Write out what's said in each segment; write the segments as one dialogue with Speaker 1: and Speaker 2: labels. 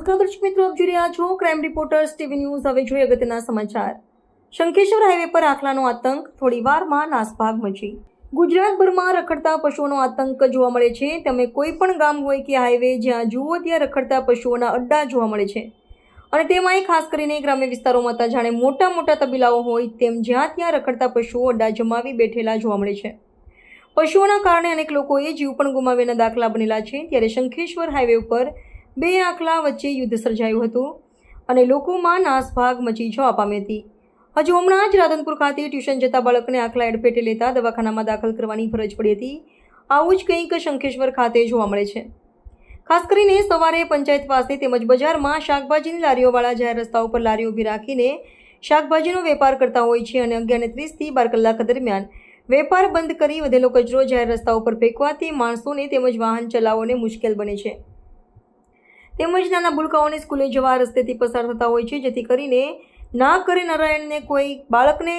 Speaker 1: નમસ્કાર દર્શક મિત્રો, આપ જોઈ રહ્યા છો ક્રાઇમ રિપોર્ટર્સ ટીવી ન્યૂઝ। હવે જોઈએ અગત્યના સમાચાર। શંખેશ્વર હાઈવે પર આખલાનો આતંક, થોડીવારમાં નાસભાગ મચી। ગુજરાતભરમાં રખડતા પશુઓનો આતંક જોવા મળે છે। તમે કોઈ પણ ગામ હોય કે હાઈવે, જ્યાં જુઓ ત્યાં રખડતા પશુઓના અડ્ડા જોવા મળે છે। અને તેમાંય ખાસ કરીને ગ્રામ્ય વિસ્તારોમાં તો જાણે મોટા મોટા તબેલાઓ હોય તેમ જ્યાં ત્યાં રખડતા પશુઓ અડ્ડા જમાવી બેઠેલા જોવા મળે છે। પશુઓના કારણે અનેક લોકોએ જીવ પણ ગુમાવ્યાના દાખલા બનેલા છે। ત્યારે શંખેશ્વર હાઈવે ઉપર બે આખલા વચ્ચે યુદ્ધ સર્જાયું હતું અને લોકોમાં નાસભાગ મચી જવા પામી હતી। હજુ હમણાં જ રાધનપુર ખાતે ટ્યુશન જતા બાળકને આખલા એડફેટે લેતા દવાખાનામાં દાખલ કરવાની ફરજ પડી હતી। આવું જ કંઈક શંખેશ્વર ખાતે જોવા મળે છે। ખાસ કરીને સવારે પંચાયત પાસે તેમજ બજારમાં શાકભાજીની લારીઓવાળા જાહેર રસ્તા ઉપર લારીઓ ઊભી રાખીને શાકભાજીનો વેપાર કરતા હોય છે અને 11:30 થી 12 કલાક દરમિયાન વેપાર બંધ કરી વધેલો કચરો જાહેર રસ્તા ઉપર ફેંકવાથી માણસોને તેમજ વાહન ચલાવવાને મુશ્કેલ બને છે। તેમજ નાના ભૂલકાઓને સ્કૂલે જવા રસ્તેથી પસાર થતા હોય છે, જેથી કરીને ના કરે નારાયણને કોઈ બાળકને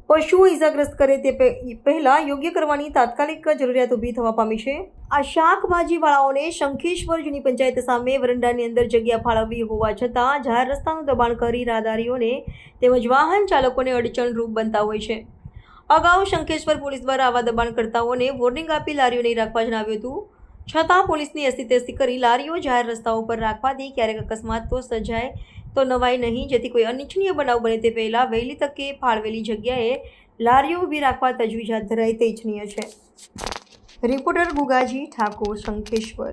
Speaker 1: પશુઓ ઇજાગ્રસ્ત કરે તે પહેલાં યોગ્ય કરવાની તાત્કાલિક જરૂરિયાત ઊભી થવા પામી છે। આ શાકભાજીવાળાઓને શંખેશ્વર જૂની પંચાયત સામે વરંડાની અંદર જગ્યા ફાળવવી હોવા છતાં જાહેર રસ્તાનું દબાણ કરી રાહદારીઓને તેમજ વાહન ચાલકોને અડચણરૂપ બનતા હોય છે। અગાઉ શંખેશ્વર પોલીસ દ્વારા આવા દબાણકર્તાઓને વોર્નિંગ આપી લારીઓ નહીં રાખવા જણાવ્યું હતું, છતાં પોલીસની એસી કરી લારીઓ જાહેર રસ્તાઓ પર રાખવાથી ક્યારેક અકસ્માત તો સર્જાય તો નવાય નહીં, જેથી કોઈ અનિચ્છનીય બનાવ બને તે પહેલાં વહેલી તકે ફાળવેલી જગ્યાએ લારીઓ ઊભી રાખવા તજવીજ હાથ ધરાય તે ઇચ્છનીય છે। રિપોર્ટર ગુગાજી ઠાકોર, શંખેશ્વર।